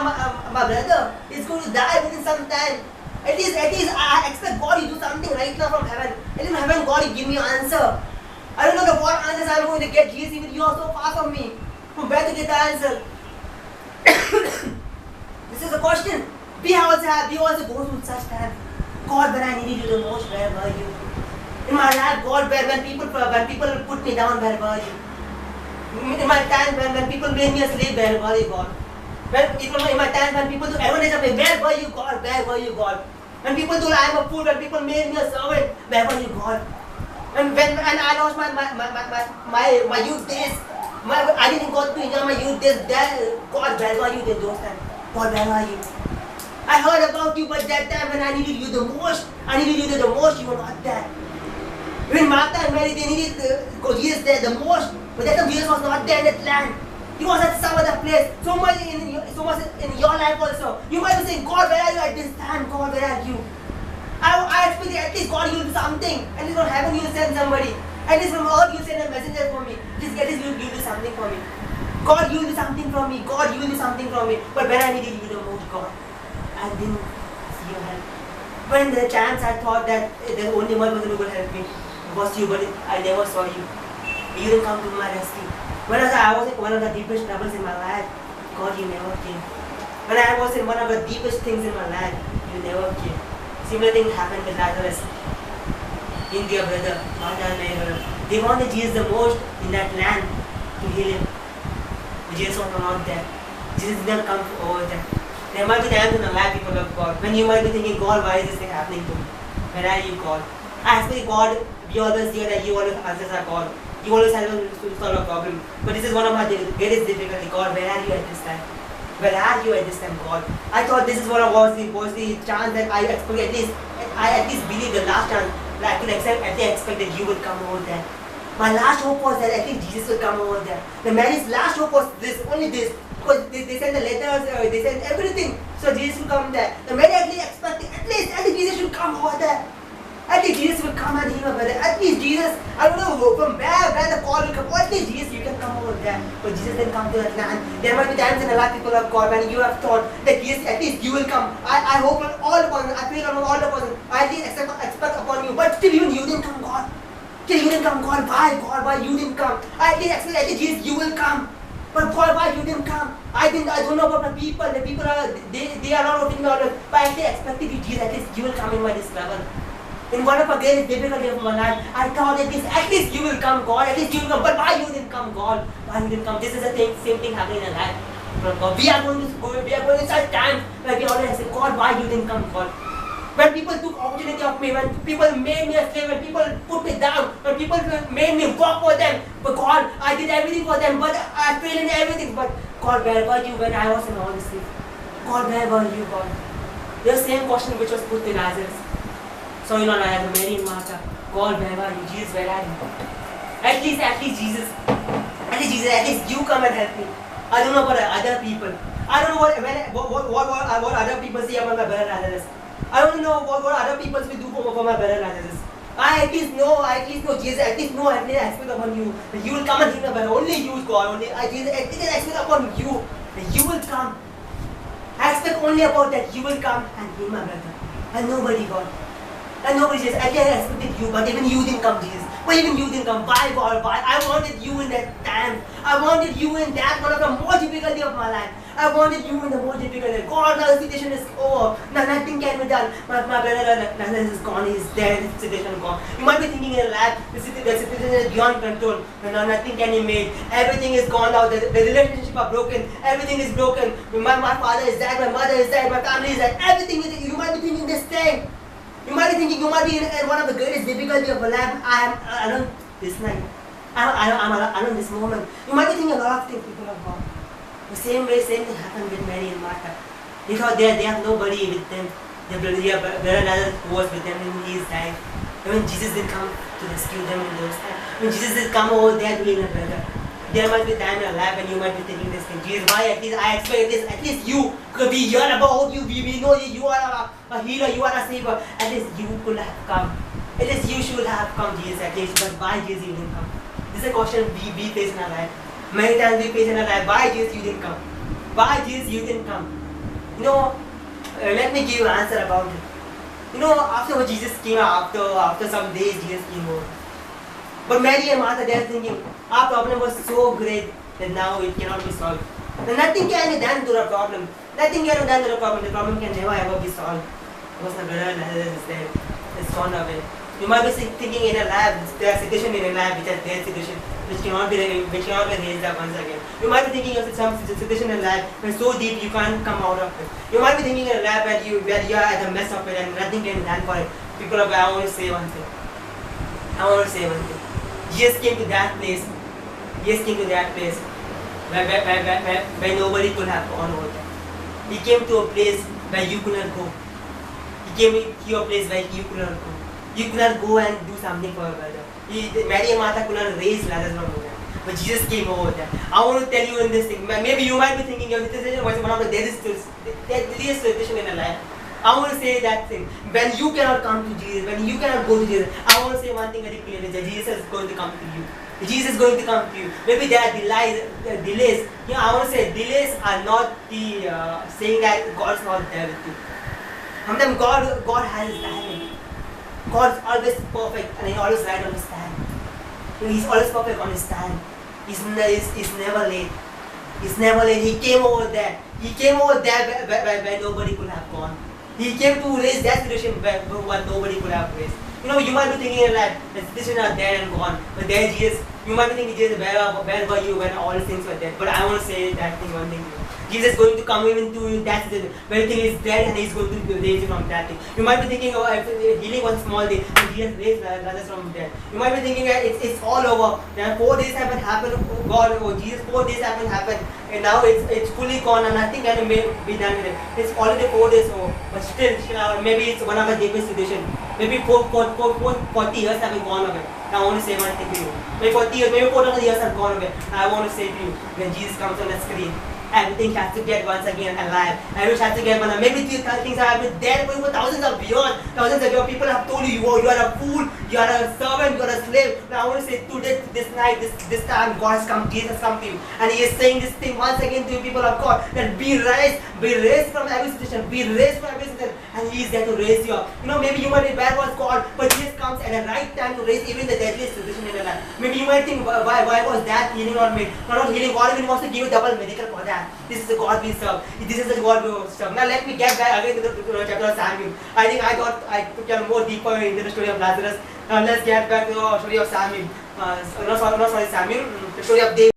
my brother is going to die within some time. At least I expect God to do something right now from heaven. At least from heaven, God will give me an answer. I don't know what answers I'm going to get. Jesus, even you are so far from me. From where to get the answer? This is a question. We also go through such time. God, when I needed you the most, where were you? In my life, God, when people put me down, where were you? In my time when people made me a slave, where were you, God? In my time when people do advantage of me, where were you, God? Where were you, God? When people told I am a fool, when people made me a servant, where were you, God? And when I lost my youth days, I didn't go to enjoy my youth days. God, where were you in those times? God, where are you? I heard about you, but that time when I needed you the most, you were not there. When Martha and Mary, they needed Jesus there the most, but that time Jesus was not there in that land. He was at some other place. So much in your life also. You might be saying, God, where are you at this time? God, where are you? I expect at least God, you will do something. At least from heaven, you will send somebody. At least from earth, you will send a messenger for me. At least you will do something for me. God, you will do something for me. God, you will do something for me. But when I needed you the most, God, I didn't see your help. When the chance I thought that the only one person who could help me was you, but I never saw you. You didn't come to my rescue. When I was in one of the deepest troubles in my life, God, you never came. When I was in one of the deepest things in my life, you never came. Similar thing happened with Lazarus, India brother, Martha and Mary. They wanted Jesus the most in that land to heal him. But Jesus was not there. Jesus didn't come over there. There might be times in the life, people of God, when you might be thinking, God, why is this thing happening to me? Where are you, God? I expect God, we always hear that you always answers our God. You always help us to solve a problem. But this is one of my greatest difficulty. God, where are you at this time? Where are you at this time, God? I thought this is what was the chance that I expect at least believe the last chance that I could expect that you would come over there. My last hope was that at least Jesus would come over there. The Mary's last hope was this, only this. Because they sent the letters, they sent everything. So Jesus will come there. The Mary at least expecting, at least Jesus should come over there. At least Jesus will come and heal my brother. At least Jesus, I don't know from where the call will come. At least Jesus, you can come over there. But Jesus didn't come to that land. There might be times in a lot of people of God when you have thought that Jesus, at least you will come. I hope on all the person, I feel on all the person. I at least expect upon you. But still even you didn't come, God. Still you didn't come, God. Why, God? Why you didn't come? I at least expect at least Jesus, you will come. But God, why you didn't come? I don't know about the people. The people are not opening the order. But I actually expected you, Jesus, at least you will come in my this level. In one of the greatest difficulty of my life, I thought at least you will come, God. At least you will come. But why you didn't come, God? Why you didn't come? This is the same thing happening in life. We are going to such times where we always say, God, why you didn't come, God? When people took opportunity of me, when people made me a slave, when people put me down, when people made me work for them, but God, I did everything for them, but I failed in everything. But God, where were you when I was in all this thing? God, where were you, God? The same question which was put to Lazarus. So I have Mary and Martha. God, where are you? Jesus, where are you? At least Jesus. At least you come and help me. I don't know about other people. I don't know what other people say about my brother Lazarus. I don't know what other people will do for my brother Lazarus. I at least know Jesus. At least I expect upon you that you will come and heal my brother. Only you, God. Jesus, I expect upon you that you will come. I expect only about that you will come and heal my brother. And nobody, God. And nobody says, I expected you, but even you didn't come, Jesus. But even you didn't come. Why, God? Why? I wanted you in that time. I wanted you in that one of the most difficulty of my life. I wanted you in the most difficulty. God, now the situation is over. Now nothing can be done. My brother Lazarus is gone. He's dead. The situation is gone. You might be thinking in life, the situation is beyond control. Now nothing can be made. Everything is gone now. The relationship are broken. Everything is broken. My father is dead. My mother is dead. My family is dead. Everything is. You might be thinking this thing. You might be thinking, you might be in one of the greatest difficulty of your life. I am alone this night. I'm alone this moment. You might be thinking a lot of things, people of God. The same thing happened with Mary and Martha. They thought they have nobody with them. Their brother Lazarus was with them in his time. And when Jesus did come to rescue them in those times, when Jesus did come over there to heal their brother, there might be time in your life when you might be thinking this thing. Jesus, why at least I expect this? At least you, because we hear about you, we know you are a healer, you are a savior. At least you could have come. At least you should have come, Jesus, at least. But why Jesus you didn't come? This is a question we face in our life. Many times we face in our life, why Jesus you didn't come? Why Jesus you didn't come? You know, let me give you an answer about it. You know, after Jesus came, after some days, Jesus came over. But Mary and Martha, they are thinking, our problem was so great that now it cannot be solved. And nothing can be done to the problem. Nothing can be done to the problem. The problem can never ever be solved. Because the brother Lazarus is there. It's gone away. You might be thinking in a lab, there are situation in a lab which is their situation, which cannot be raised up once again. You might be thinking of some situation in a lab where it's so deep you can't come out of it. You might be thinking in a lab where you are at the mess of it and nothing can be done for it. People are, I want to say one thing. Jesus came to that place. Jesus came to that place where nobody could have gone over there. He came to a place where you could not go. He came to a place where you could not go. You could not go and do something for your brother. Mary and Martha could not raise Lazarus from over there. But Jesus came over there. I want to tell you in this thing. Maybe you might be thinking, this is one of the deadliest situation in a life. I want to say that thing. When you cannot come to Jesus, when you cannot go to Jesus, I want to say one thing very clearly, that Jesus is going to come to you. Jesus is going to come to you. Maybe there are delays. I want to say delays are not the saying that God's not there with you. Sometimes God has his timing. God is always perfect and He's always right on His time. He's always perfect on His time. He's never late. He's never late. He came over there. He came over there where nobody could have gone. He came to raise that situation where nobody could have raised. You know, you might be thinking that this is not there and gone, but there Jesus. You might be thinking, Jesus, where were you when all these things were there? But I want to say that thing, one thing. Jesus is going to come into that situation where everything is dead and He's going to raise you from that thing. You might be thinking, if healing was a small day, and Jesus raised Lazarus from dead. You might be thinking that it's all over. There are 4 days haven't happened. Jesus, 4 days haven't happened, and now it's fully gone and nothing can be done with it. It's already 4 days over, but still, maybe it's one of the deepest situation. Maybe 40 years have gone away. I want to say one thing to you. Maybe 40 years, maybe 400 years have gone away. I want to say to you, when Jesus comes on the screen, everything has to get once again alive. Everything has to get one. Maybe things have been there for thousands of years. Thousands of years. People have told you, you are a fool, you are a servant, you are a slave. But I want to say today, this night, this time, God has come, Jesus has come to you. And He is saying this thing once again to you people of God, that be raised from every situation, be raised from every situation. And He is there to raise you up. You know, maybe you might be where was God, but Jesus comes at the right time to raise even the deadliest situation in your life. Maybe you might think, why was that healing not made? Not healing, God even wants to give you double miracle for that. This is the God we serve. This is the God we serve. Now let me get back again to the chapter of Samuel. I think I thought I took you more deeper into the story of Lazarus. Now let's get back to the story of Samuel. Not Samuel, the story of David.